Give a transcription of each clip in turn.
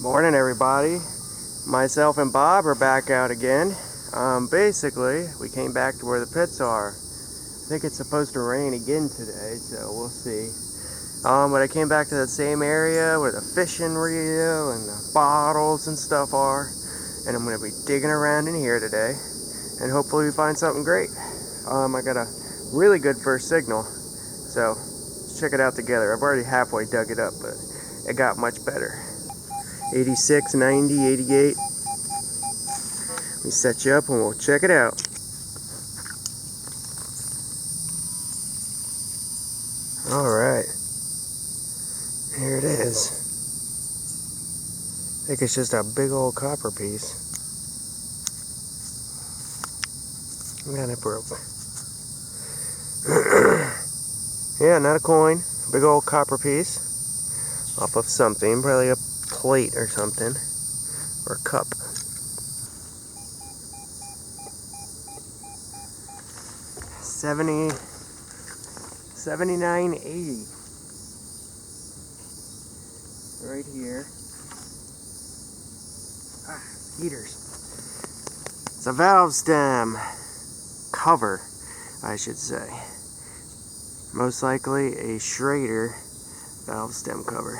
Morning, everybody. Myself and Bob are back out again. Basically, we came back to where the pits are. I think it's supposed to rain again today, so we'll see. But I came back to that same area where the fishing reel and the bottles and stuff are. And I'm going to be digging around in here today. And hopefully we find something great. I got a really good first signal. So, let's check it out together. I've already halfway dug it up, but it got much better. 86, 90, 88. Let me set you up and we'll check it out. Alright. Here it is. I think it's just a big old copper piece. And it broke. Yeah, not a coin. Big old copper piece. Off of something. Probably a plate or something. Or a cup. $79.80. Right here. Heaters. It's a valve stem cover, I should say. Most likely a Schrader valve stem cover.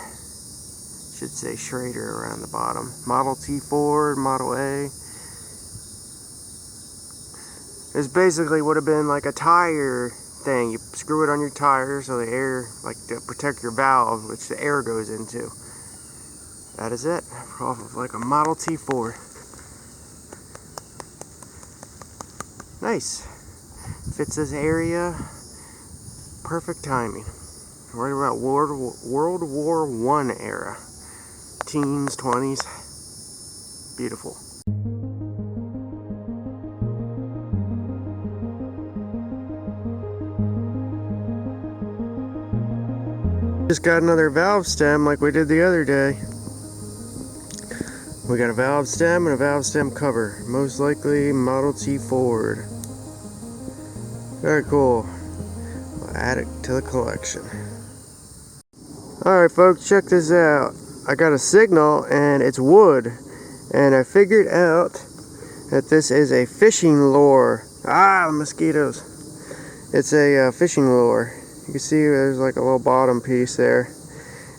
Should say Schrader around the bottom. Model T Ford, Model A. This basically would have been like a tire thing. You screw it on your tire so the air, like to protect your valve, which the air goes into. That is it. Off of like a Model T Ford. Nice. Fits this area. Perfect timing. Right about World War I era. Teens, 20s. Beautiful. Just got another valve stem like we did the other day. We got a valve stem and a valve stem cover. Most likely Model T Ford. Very cool. We'll add it to the collection. Alright folks, check this out. I got a signal and it's wood. And I figured out that this is a fishing lure. Ah, mosquitoes. It's a fishing lure. You can see there's like a little bottom piece there.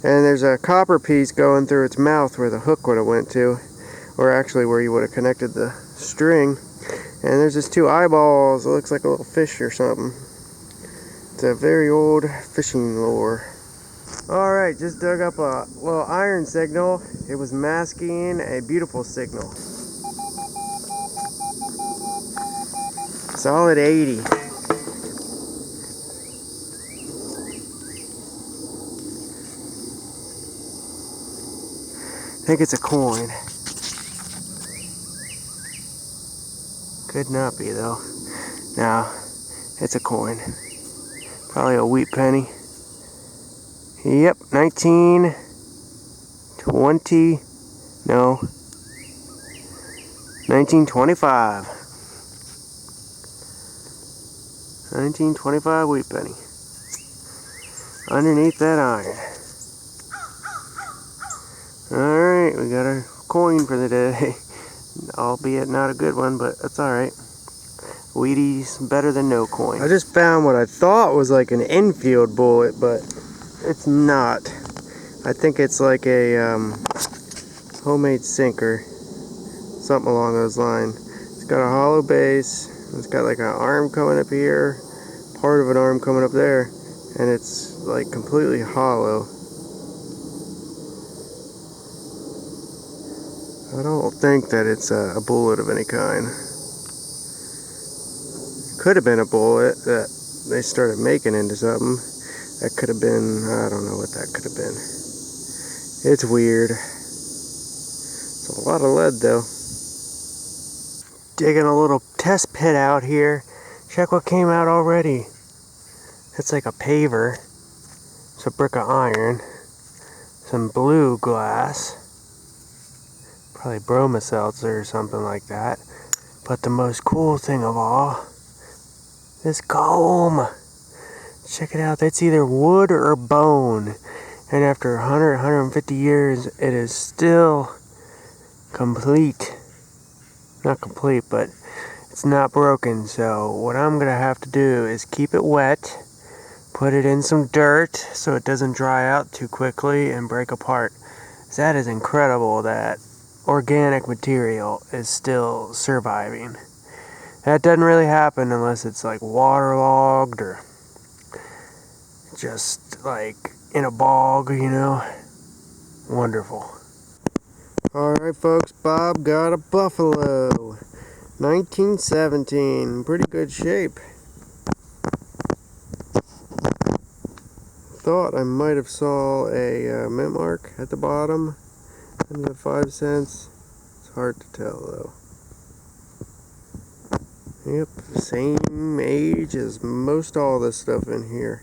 And there's a copper piece going through its mouth where the hook would have went to. Or actually where you would have connected the string. And there's just two eyeballs. It looks like a little fish or something. It's a very old fishing lure. Alright, just dug up a little iron signal. It was masking a beautiful signal. Solid 80. I think it's a coin. Could not be though. No, it's a coin. Probably a wheat penny. Yep, 1920. No, 1925. 1925 wheat penny. Underneath that iron. Alright, we got our coin for the day. Albeit not a good one, but that's alright. Wheaties better than no coin. I just found what I thought was like an infield bullet, but it's not. I think it's like a homemade sinker. Something along those lines. It's got a hollow base. It's got like an arm coming up here. Part of an arm coming up there. And it's like completely hollow. I don't think that it's a bullet of any kind. Could have been a bullet that they started making into something. That could have been, I don't know what that could have been. It's weird. It's a lot of lead though. Digging a little test pit out here. Check what came out already. It's like a paver. It's a brick of iron. Some blue glass. Probably bromoseltzer or something like that. But the most cool thing of all, this comb. Check it out. That's either wood or bone. And after 100, 150 years, it is still complete. Not complete, but it's not broken. So what I'm gonna have to do is keep it wet, put it in some dirt so it doesn't dry out too quickly and break apart. That is incredible that organic material is still surviving. That doesn't really happen unless it's like waterlogged or just like in a bog, you know. Wonderful. Alright folks, Bob got a buffalo. 1917. Pretty good shape. Thought I might have saw a mint mark at the bottom and the 5 cents. It's hard to tell though. Yep, same age as most all this stuff in here.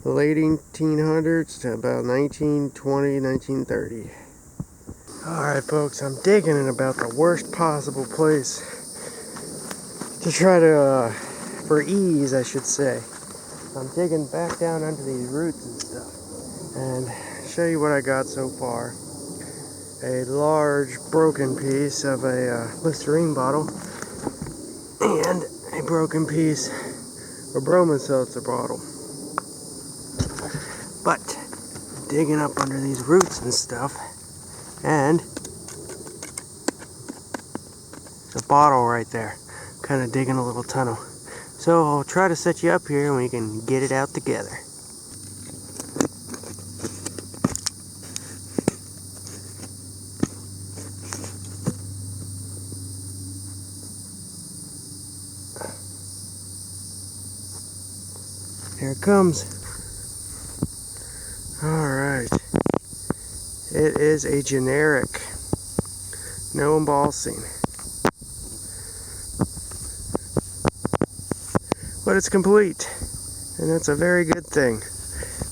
Late 1800s to about 1920, 1930. Alright folks, I'm digging in about the worst possible place to try to, for ease I should say. I'm digging back down under these roots and stuff. And show you what I got so far. A large broken piece of a Listerine bottle. And a broken piece of Bromo seltzer bottle. But digging up under these roots and stuff, and there's a bottle right there, kind of digging a little tunnel. So I'll try to set you up here and we can get it out together. Here it comes. Alright. It is a generic. No embossing. But it's complete. And that's a very good thing.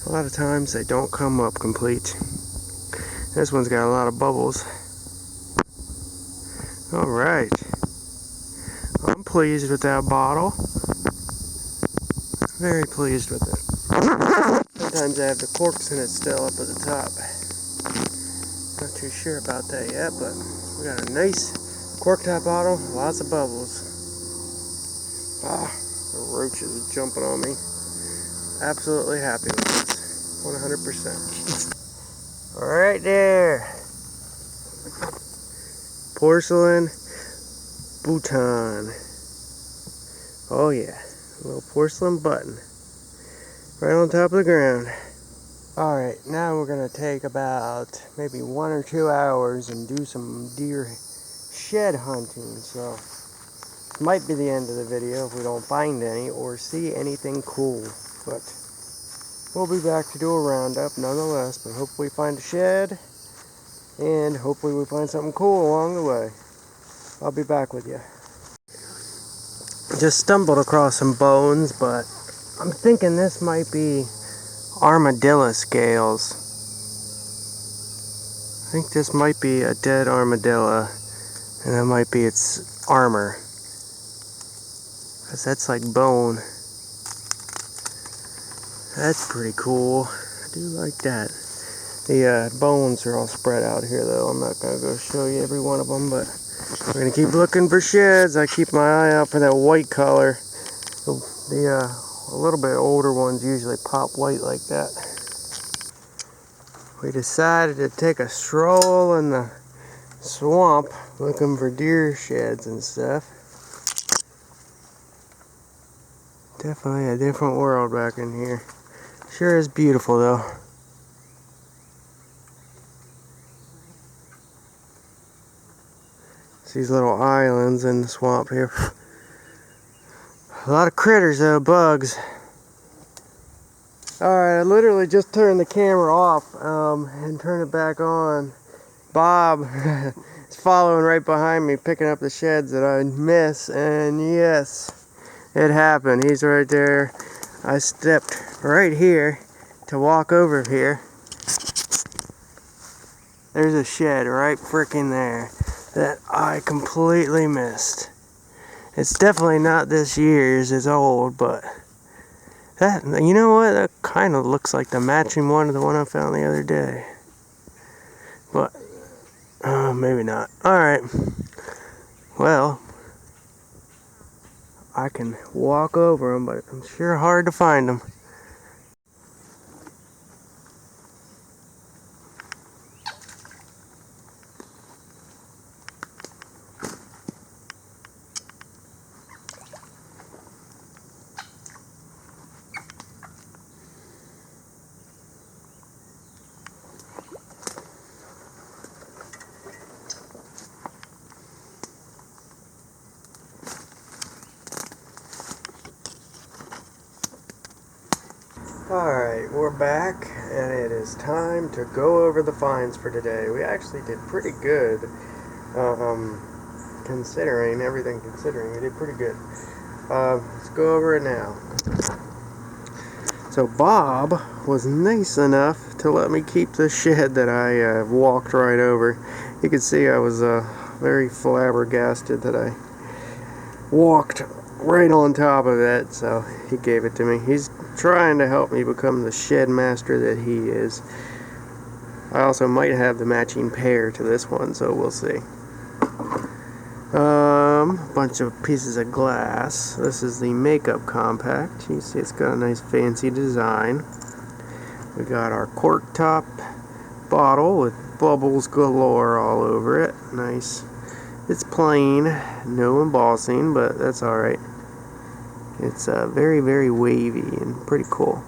A lot of times they don't come up complete. This one's got a lot of bubbles. Alright. I'm pleased with that bottle. Very pleased with it. Sometimes I have the corks in it still up at the top. Not too sure about that yet, but we got a nice cork top bottle, lots of bubbles. Ah, the roach is jumping on me. Absolutely happy with this, 100%. Alright there. Porcelain Bhutan. Oh yeah. A little porcelain button right on top of the ground. Alright, now we're going to take about maybe 1 or 2 hours and do some deer shed hunting. So it might be the end of the video if we don't find any or see anything cool. But we'll be back to do a roundup nonetheless. But hopefully we find a shed and hopefully we find something cool along the way. I'll be back with you. Just stumbled across some bones, but I'm thinking this might be armadillo scales. I think this might be a dead armadillo, and that might be its armor. Because that's like bone. That's pretty cool. I do like that. The bones are all spread out here though. I'm not going to go show you every one of them, but we're going to keep looking for sheds. I keep my eye out for that white color. The a little bit older ones usually pop white like that. We decided to take a stroll in the swamp looking for deer sheds and stuff. Definitely a different world back in here. Sure is beautiful though. These little islands in the swamp here. A lot of critters though, bugs. Alright, I literally just turned the camera off and turned it back on. Bob is following right behind me, picking up the sheds that I miss, and yes, it happened. He's right there. I stepped right here to walk over here. There's a shed right frickin' there that I completely missed. It's definitely not this year's, it's old, but that, you know what, that kind of looks like the matching one to the one I found the other day. But Maybe not. Alright. Well, I can walk over them, but I'm sure hard to find them. Alright, we're back, and it is time to go over the finds for today. We actually did pretty good, considering, everything considering, we did pretty good. Let's go over it now. So Bob was nice enough to let me keep the shed that I walked right over. You can see I was very flabbergasted that I walked right on top of it, so he gave it to me. He's trying to help me become the shed master that he is. I also might have the matching pair to this one, so we'll see. Bunch of pieces of glass. This is the makeup compact. You see it's got a nice fancy design. We got our cork top bottle with bubbles galore all over it. Nice. It's plain, no embossing, but that's alright. It's very, very wavy and pretty cool.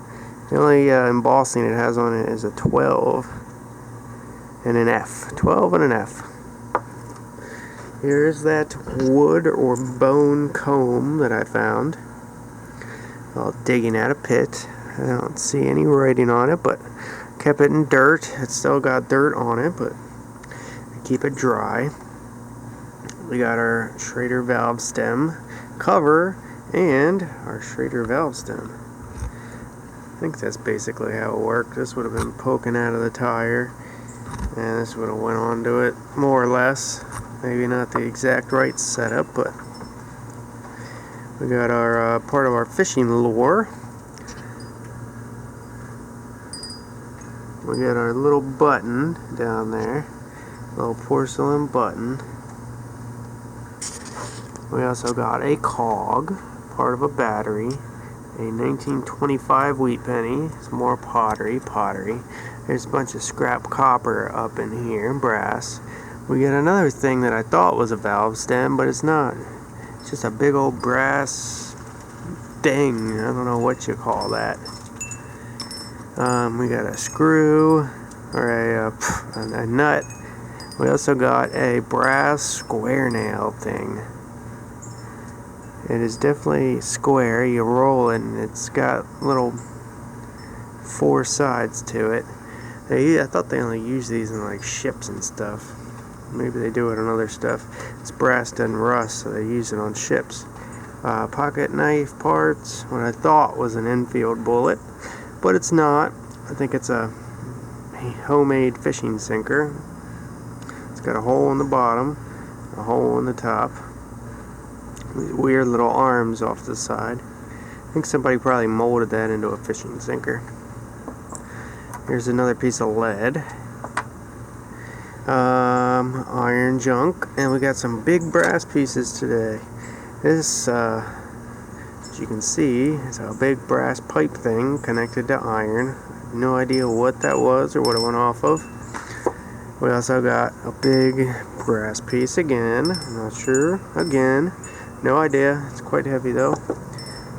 The only embossing it has on it is a 12 and an F. 12 and an F. Here's that wood or bone comb that I found while digging at a pit. I don't see any writing on it, but kept it in dirt. It's still got dirt on it, but I keep it dry. We got our Schrader valve stem cover and our Schrader valve stem. I think that's basically how it worked. This would have been poking out of the tire, and this would have went onto it more or less. Maybe not the exact right setup, but we got our part of our fishing lure. We got our little button down there, little porcelain button. We also got a cog, part of a battery, a 1925 wheat penny, some more pottery. There's a bunch of scrap copper up in here, brass. We got another thing that I thought was a valve stem, but it's not. It's just a big old brass thing. I don't know what you call that. We got a screw, or a nut. We also got a brass square nail thing. It is definitely square. You roll it and it's got little 4 sides to it. I thought they only use these in like ships and stuff. Maybe they do it on other stuff. It's brass doesn't rust, so they use it on ships. Pocket knife parts, what I thought was an Enfield bullet, but it's not. I think it's a homemade fishing sinker. It's got a hole in the bottom, a hole in the top. These weird little arms off the side. I think somebody probably molded that into a fishing sinker. Here's another piece of lead. Iron junk, and we got some big brass pieces today. This, as you can see, is a big brass pipe thing connected to iron. No idea what that was or what it went off of. We also got a big brass piece again. I'm not sure. Again, no idea. It's quite heavy though.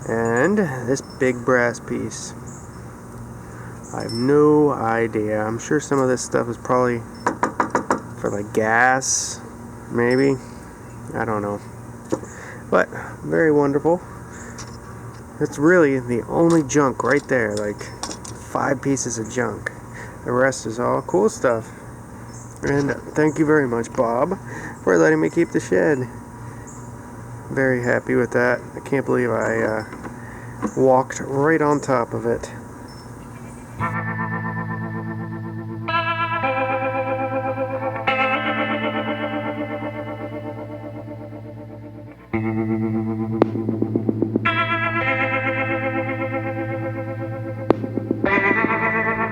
And this big brass piece. I have no idea. I'm sure some of this stuff is probably for like gas, maybe. I don't know. But very wonderful. It's really the only junk right there, like 5 pieces of junk. The rest is all cool stuff. And thank you very much, Bob, for letting me keep the shed. Very happy with that. I can't believe I walked right on top of it.